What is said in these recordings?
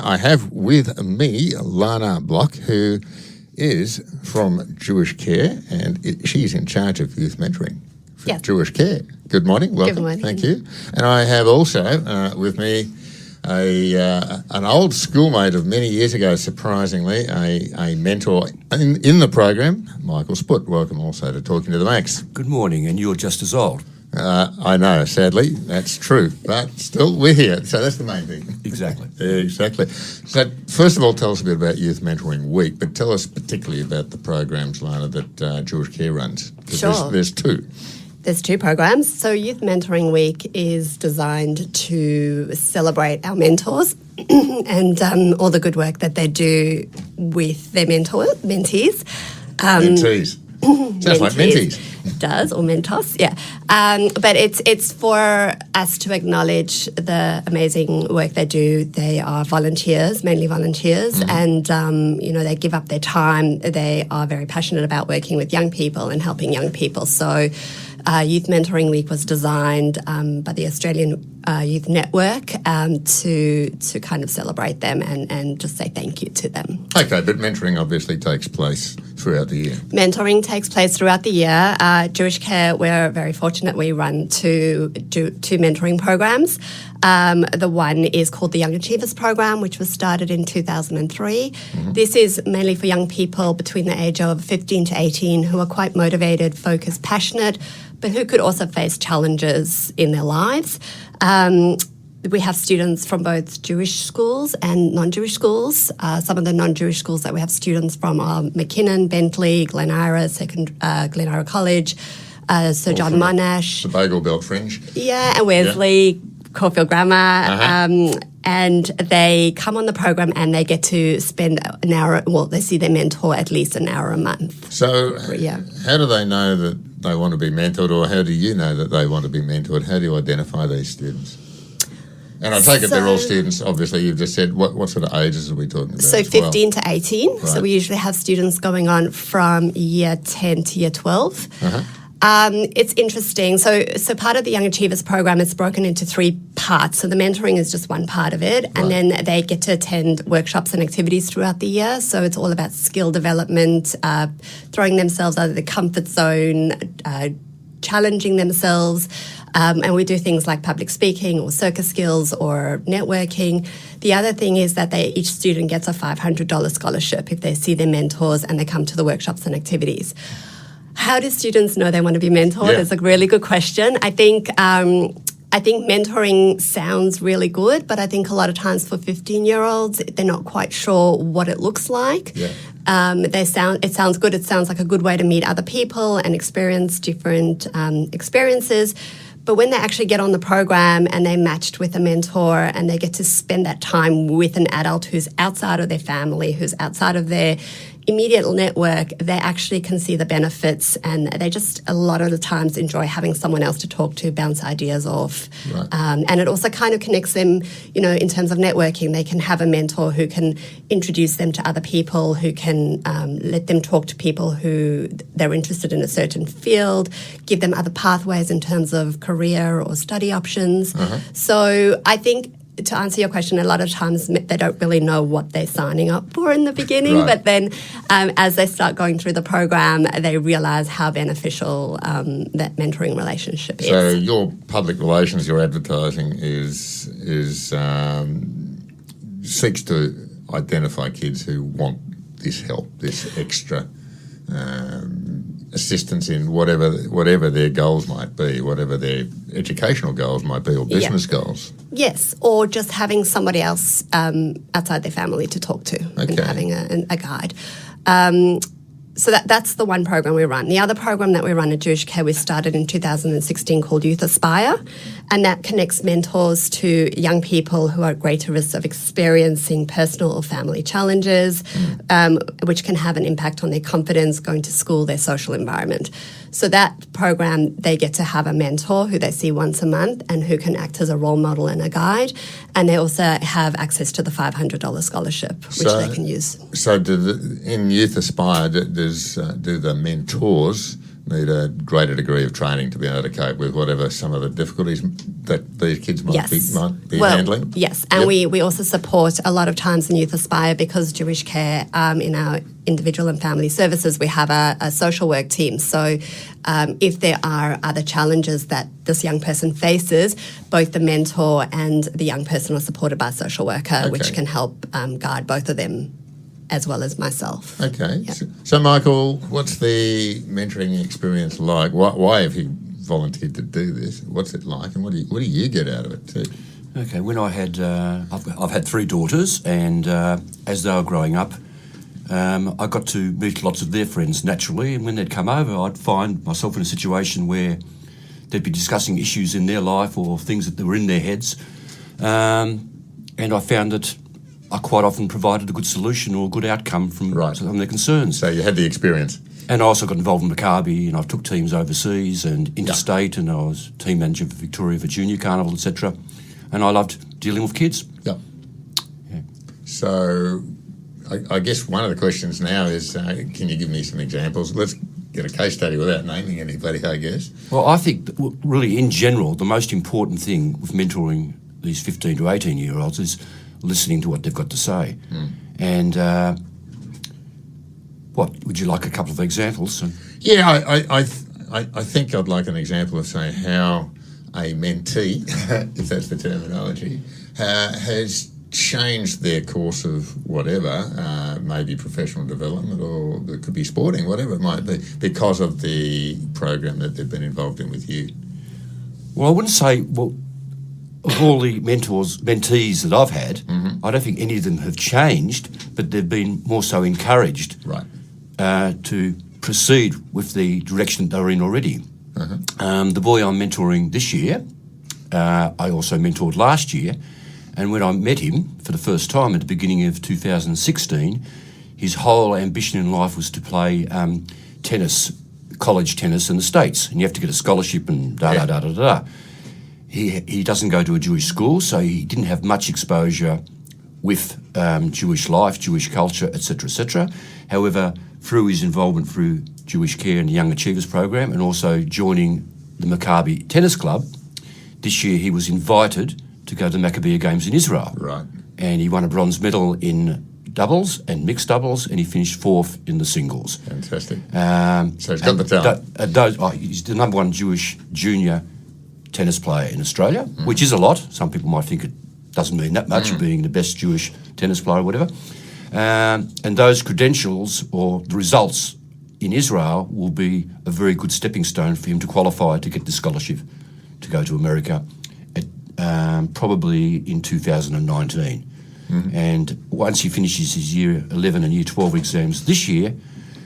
I have with me Lana Block, who is from Jewish Care, and she's in charge of youth mentoring for Jewish Care. Good morning. Welcome. Good morning. Thank you. And I have also with me an old schoolmate of many years ago, surprisingly, a mentor in the program, Michael Sput. Welcome also to Talking to the Max. Good morning, and you're just as old. I know, sadly, that's true, but still we're here, so that's the main thing. Exactly. Exactly. So first of all, tell us a bit about Youth Mentoring Week, but tell us particularly about the programs, Lana, that Jewish Care runs. Sure. There's two. There's two programs. So Youth Mentoring Week is designed to celebrate our mentors and all the good work that they do with their mentees. Mentees. Sounds like mentees. Does, or Mentos, yeah. But it's for us to acknowledge the amazing work they do. They are volunteers, mainly volunteers, and they give up their time. They are very passionate about working with young people and helping young people. So Youth Mentoring Week was designed by the Australian Youth Network to kind of celebrate them and just say thank you to them. Okay, but mentoring obviously takes place throughout the year. Mentoring takes place throughout the year. Jewish Care, we're very fortunate. We run two mentoring programs. The one is called the Young Achievers Program, which was started in 2003. This is mainly for young people between the age of 15 to 18 who are quite motivated, focused, passionate, but who could also face challenges in their lives. We have students from both Jewish schools and non-Jewish schools. Some of the non-Jewish schools that we have students from are McKinnon, Bentley, Glen Ira, Glen Ira College, Sir John Monash. The Bagel Belt Fringe. Yeah, and Wesley, Caulfield Grammar. And they come on the program and they get to spend an hour, they see their mentor at least an hour a month. So how do they know that they want to be mentored, or how do you know that they want to be mentored? How do you identify these students? And I take it they're all students, obviously. You've just said, what sort of ages are we talking about? So 15 to 18. Right. So we usually have students going on from year 10 to year 12. It's interesting. So part of the Young Achievers program is broken into three parts. So the mentoring is just one part of it. And then they get to attend workshops and activities throughout the year. So it's all about skill development, throwing themselves out of the comfort zone, challenging themselves. And we do things like public speaking or circus skills or networking. The other thing is that each student gets a $500 scholarship if they see their mentors and they come to the workshops and activities. How do students know they want to be mentored? It's a really good question. I think mentoring sounds really good, but I think a lot of times for 15-year-olds, they're not quite sure what it looks like. It sounds good. It sounds like a good way to meet other people and experience different experiences. But when they actually get on the program and they're matched with a mentor and they get to spend that time with an adult who's outside of their family, who's outside of their immediate network, they actually can see the benefits, and they just a lot of the times enjoy having someone else to talk to, bounce ideas off. And it also kind of connects them, in terms of networking. They can have a mentor who can introduce them to other people, who can let them talk to people who they're interested in a certain field, give them other pathways in terms of career or study options. So I think, to answer your question, a lot of times they don't really know what they're signing up for in the beginning, but then as they start going through the program, they realise how beneficial that mentoring relationship is. So your public relations, your advertising seeks to identify kids who want this help, this extra assistance in whatever their goals might be, whatever their educational goals might be, or business goals. Yes, or just having somebody else outside their family to talk to and having a guide. So that's the one program we run. The other program that we run at Jewish Care, we started in 2016 called Youth Aspire, and that connects mentors to young people who are at greater risk of experiencing personal or family challenges, which can have an impact on their confidence, going to school, their social environment. So that program, they get to have a mentor who they see once a month and who can act as a role model and a guide. And they also have access to the $500 scholarship, which they can use. So in Youth Aspire, do the mentors need a greater degree of training to be able to cope with whatever some of the difficulties that these kids might be handling? Yes, and we also support a lot of times in Youth Aspire because Jewish Care in our individual and family services, we have a social work team. So if there are other challenges that this young person faces, both the mentor and the young person are supported by a social worker, which can help guide both of them as well as myself. Okay. Yep. So, Michael, what's the mentoring experience like? Why have you volunteered to do this? What's it like, and what do you get out of it too? Okay, when I had, I've had 3 daughters, and as they were growing up, I got to meet lots of their friends naturally, and when they'd come over, I'd find myself in a situation where they'd be discussing issues in their life or things that were in their heads, and I found that I quite often provided a good solution or a good outcome from some of their concerns. So you had the experience. And I also got involved in Maccabi, and I took teams overseas and interstate, and I was team manager for Victoria for Junior Carnival, etc. And I loved dealing with kids. Yeah. So I guess one of the questions now is, can you give me some examples? Let's get a case study without naming anybody, I guess. Well, I think that really in general, the most important thing with mentoring these 15 to 18-year-olds is listening to what they've got to say. And what, would you like a couple of examples? Yeah, I think I'd like an example of, say, how a mentee, if that's the terminology, has changed their course of whatever, maybe professional development, or it could be sporting, whatever it might be, because of the program that they've been involved in with you. Well, I wouldn't say, of all the mentees that I've had, I don't think any of them have changed, but they've been more so encouraged to proceed with the direction that they're in already. The boy I'm mentoring this year, I also mentored last year, and when I met him for the first time at the beginning of 2016, his whole ambition in life was to play tennis, college tennis in the States, and you have to get a scholarship and da-da-da-da-da. He doesn't go to a Jewish school, so he didn't have much exposure with Jewish life, Jewish culture, etc., etc. However, through his involvement through Jewish Care and the Young Achievers Program, and also joining the Maccabi Tennis Club, this year he was invited to go to the Maccabi Games in Israel. Right. And he won a bronze medal in doubles and mixed doubles, and he finished 4th in the singles. Fantastic. So he's got the talent. He's the number 1 Jewish junior tennis player in Australia, which is a lot. Some people might think it doesn't mean that much, being the best Jewish tennis player or whatever. And those credentials or the results in Israel will be a very good stepping stone for him to qualify to get the scholarship to go to America probably in 2019. And once he finishes his year 11 and year 12 exams this year,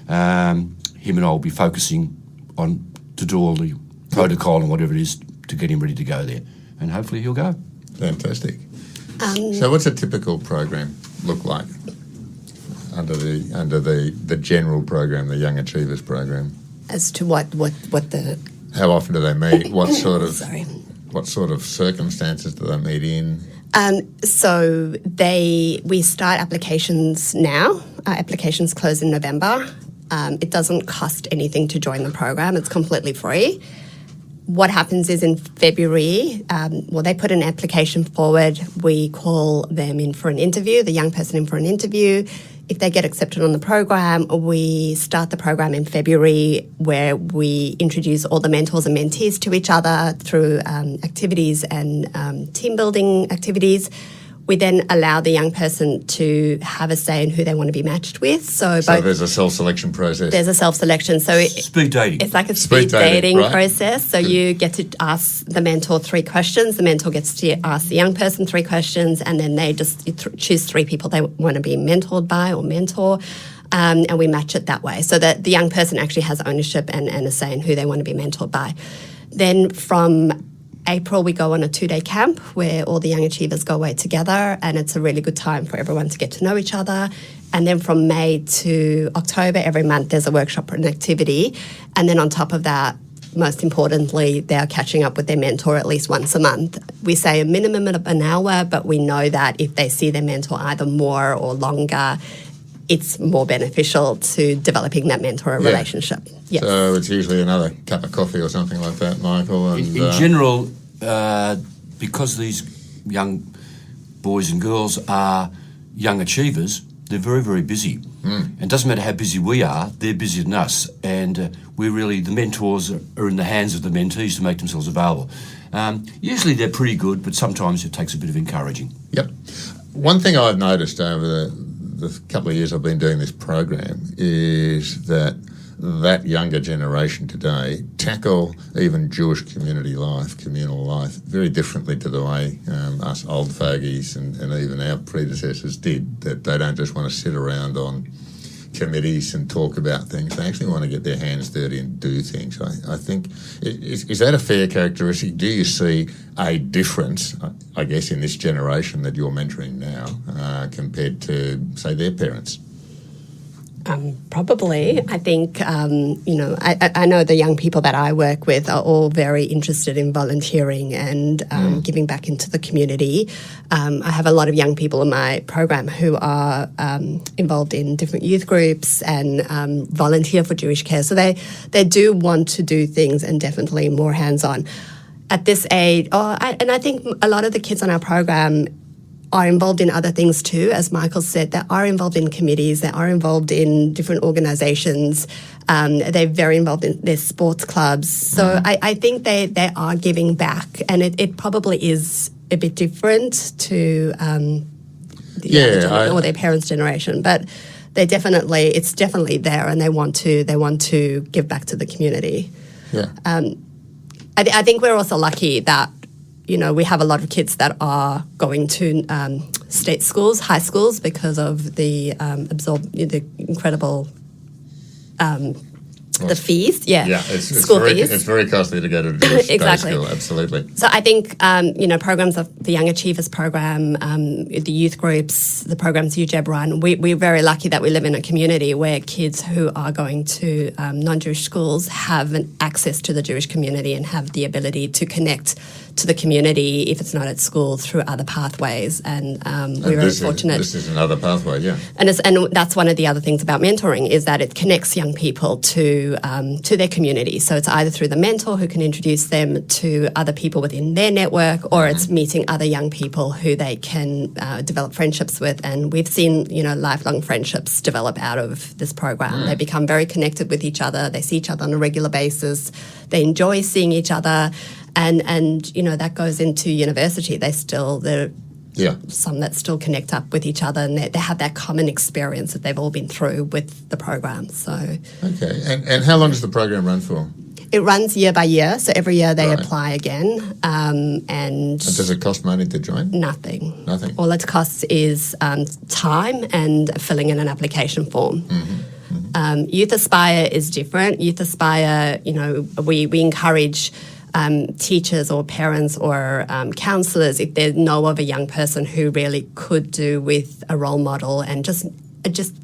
him and I will be focusing on to do all the protocol and whatever it is to get him ready to go there, and hopefully he'll go. Fantastic. So what's a typical program look like under the general program, the Young Achievers Program? As to what the... How often do they meet? What sort of circumstances do they meet in? So we start applications now. Our applications close in November. It doesn't cost anything to join the program. It's completely free. What happens is in February, they put an application forward. We call them in for an interview, the young person in for an interview. If they get accepted on the program, we start the program in February, where we introduce all the mentors and mentees to each other through activities and team building activities. We then allow the young person to have a say in who they want to be matched with. So there's a self-selection process. There's a self-selection. So speed dating. It's like a speed dating process. So you get to ask the mentor 3 questions. The mentor gets to ask the young person 3 questions, and then they just choose 3 people they want to be mentored by or mentor. And we match it that way, so that the young person actually has ownership and a say in who they want to be mentored by. Then from April, we go on a 2-day camp where all the young achievers go away together, and it's a really good time for everyone to get to know each other. And then from May to October, every month there's a workshop or an activity. And then on top of that, most importantly, they're catching up with their mentor at least once a month. We say a minimum of an hour, but we know that if they see their mentor either more or longer, it's more beneficial to developing that mentor relationship. Yes. So it's usually another cup of coffee or something like that, Michael. And, in general, because these young boys and girls are young achievers, they're very, very busy. And it doesn't matter how busy we are, they're busier than us. And the mentors are in the hands of the mentees to make themselves available. Usually they're pretty good, but sometimes it takes a bit of encouraging. Yep. One thing I've noticed over the couple of years I've been doing this program is that younger generation today tackle even Jewish communal life, very differently to the way us old fogies and even our predecessors did, that they don't just want to sit around on committees and talk about things. They actually want to get their hands dirty and do things. I think, is that a fair characteristic? Do you see a difference, I guess, in this generation that you're mentoring now compared to, say, their parents? Probably. I think, I know the young people that I work with are all very interested in volunteering and giving back into the community. I have a lot of young people in my program who are involved in different youth groups and volunteer for Jewish Care. So they do want to do things and definitely more hands-on. At this age, and I think a lot of the kids on our program are involved in other things too, as Michael said. They are involved in committees, they are involved in different organisations, they're very involved in their sports clubs. So I think they are giving back, and it probably is a bit different to or their parents' generation, but it's definitely there, and they want to give back to the community. Yeah. I think we're also lucky that we have a lot of kids that are going to state schools, high schools, because of the incredible the fees. Yeah, fees. It's very costly to go to a Jewish exactly. school, absolutely. So I think, programs of the Young Achievers program, the youth groups, the programs UJEB run, we're very lucky that we live in a community where kids who are going to non-Jewish schools have access to the Jewish community and have the ability to connect to the community, if it's not at school, through other pathways. And we're very fortunate. This is another pathway, yeah. And that's one of the other things about mentoring, is that it connects young people to their community. So it's either through the mentor who can introduce them to other people within their network, or it's meeting other young people who they can develop friendships with. And we've seen, lifelong friendships develop out of this program. They become very connected with each other. They see each other on a regular basis. They enjoy seeing each other. And that goes into university. Some that still connect up with each other, and they have that common experience that they've all been through with the program. So okay, and how long does the program run for? It runs year by year, so every year they apply again. And does it cost money to join? Nothing. Nothing. All it costs is time and filling in an application form. Youth Aspire is different. Youth Aspire, we encourage teachers or parents or counsellors, if they know of a young person who really could do with a role model and just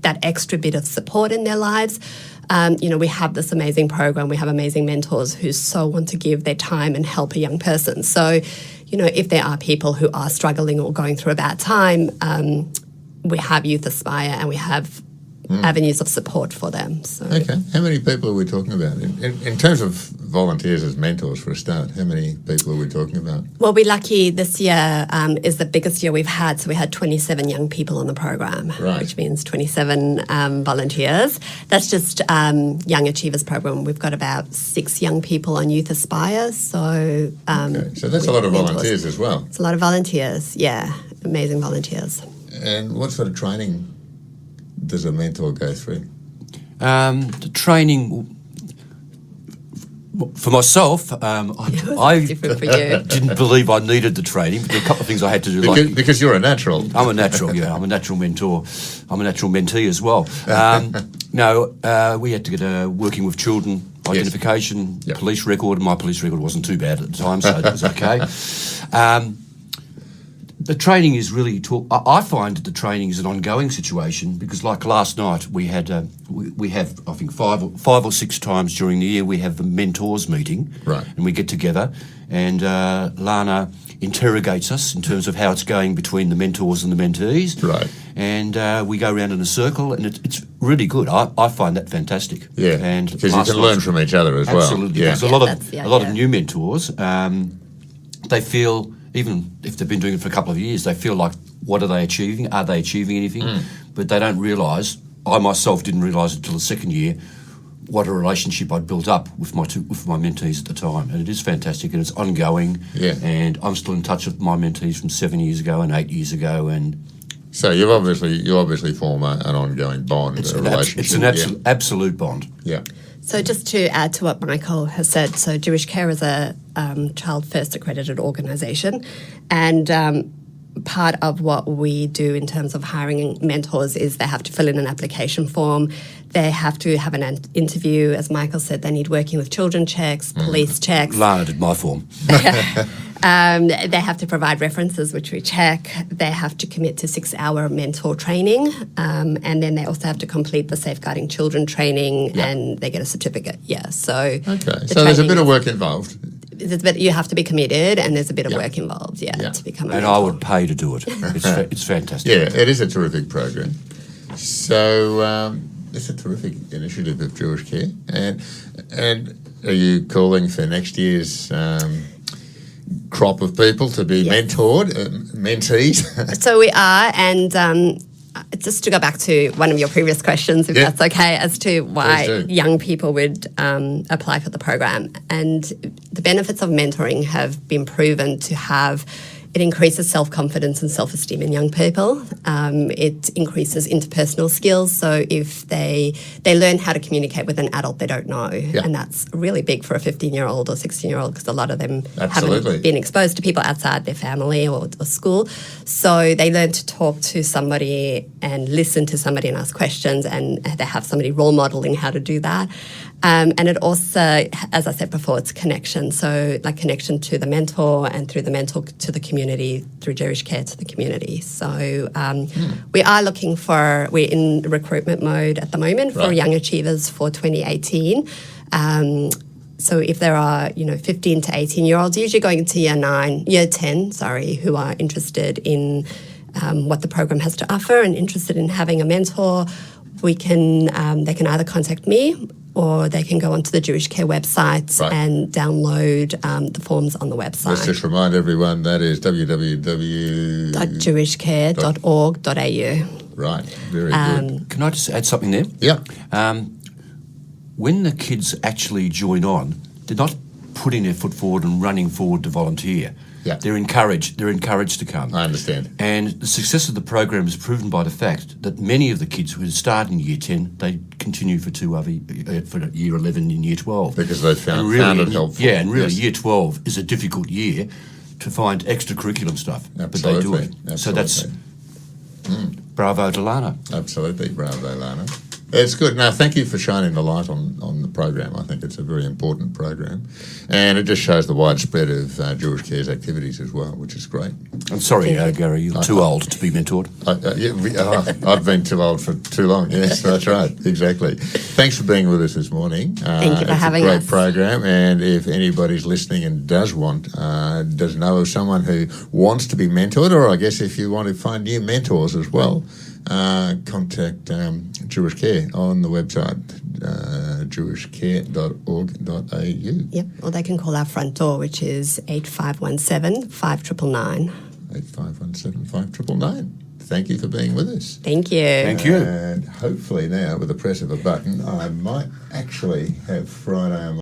that extra bit of support in their lives. We have this amazing program. We have amazing mentors who so want to give their time and help a young person. So, if there are people who are struggling or going through a bad time, we have Youth Aspire and we have avenues of support for them. So. Okay. How many people are we talking about? In terms of volunteers as mentors for a start, how many people are we talking about? Well, we're lucky this year is the biggest year we've had. So we had 27 young people on the program, which means 27 volunteers. That's just Young Achievers program. We've got about 6 young people on Youth Aspire. So, so that's a lot of volunteers as well. It's a lot of volunteers, yeah. Amazing volunteers. And what sort of training does a mentor go through? The training, for myself, I different for you. didn't believe I needed the training. There were a couple of things I had to do. Because you're a natural. I'm a natural, yeah. I'm a natural mentor. I'm a natural mentee as well. We had to get working with children identification, police record. My police record wasn't too bad at the time, so it was okay. The training is really I find that the training is an ongoing situation, because like last night we had we have, I think, five or six times during the year we have the mentors meeting, right? And we get together, and Lana interrogates us in terms of how it's going between the mentors and the mentees. Right. And we go around in a circle, and it's really good. I find that fantastic. Yeah, and because you can learn from each other as well. Absolutely. Yeah. There's a lot of new mentors. They feel, even if they've been doing it for a couple of years, they feel like, what are they achieving? Are they achieving anything? But they don't realise. I myself didn't realise until the second year what a relationship I'd built up with my mentees at the time, and it is fantastic, and it's ongoing. Yeah. And I'm still in touch with my mentees from 7 years ago and 8 years ago, and so you obviously form an ongoing bond, a relationship. It's an absolute bond. Yeah. So just to add to what Michael has said, so Jewish Care is a child first accredited organisation, and part of what we do in terms of hiring mentors is they have to fill in an application form. They have to have an interview. As Michael said, they need working with children checks, police checks. Lana did my form. They have to provide references, which we check. They have to commit to 6-hour mentor training. And then they also have to complete the Safeguarding Children training, and they get a certificate. Yeah, so... Okay, so there's a bit of work involved. You have to be committed, and there's a bit of work involved, to become a mentor. And I would pay to do it. It's fantastic. Yeah, it is a terrific program. So it's a terrific initiative of Jewish Care. And are you calling for next year's crop of people to be mentored, mentees? So we are, and just to go back to one of your previous questions, if that's okay, as to why young people would apply for the program. And the benefits of mentoring have been proven to have, it increases self-confidence and self-esteem in young people. It increases interpersonal skills. So if they learn how to communicate with an adult they don't know, and that's really big for a 15-year-old or 16-year-old, because a lot of them haven't been exposed to people outside their family or school. So they learn to talk to somebody and listen to somebody and ask questions, and they have somebody role modelling how to do that. And it also, as I said before, it's connection. So like connection to the mentor, and through the mentor to the community, through Jewish Care to the community. So we're in recruitment mode at the moment for Young Achievers for 2018. So if there are, 15 to 18-year-olds, usually going into year 10, who are interested in what the program has to offer and interested in having a mentor, they can either contact me, or they can go onto the Jewish Care website and download the forms on the website. Let's just remind everyone that is www.jewishcare.org.au. Right, very good. Can I just add something there? Yeah. When the kids actually join on, they're not putting their foot forward and running forward to volunteer. Yeah. They're encouraged to come. I understand. And the success of the program is proven by the fact that many of the kids who start in year 10, they continue for year 11 and year 12. Because they found it helpful. Yeah, and really year 12 is a difficult year to find extracurriculum stuff. Absolutely. But they do it. Absolutely. So that's bravo to Lana. Absolutely, bravo, Lana. It's good. Now, thank you for shining the light on the program. I think it's a very important program. And it just shows the widespread of Jewish Care's activities as well, which is great. I'm sorry, Gary, you're too old to be mentored. I've been too old for too long. Yes, that's right. Exactly. Thanks for being with us this morning. Thank you for having us. It's a great program. And if anybody's listening and does know of someone who wants to be mentored, or I guess if you want to find new mentors as well, contact Jewish Care on the website, jewishcare.org.au. Yep, or they can call our front door, which is 8517 5999. 8517 5999. Thank you for being with us. Thank you. Thank you. And hopefully now, with the press of a button, I might actually have Friday on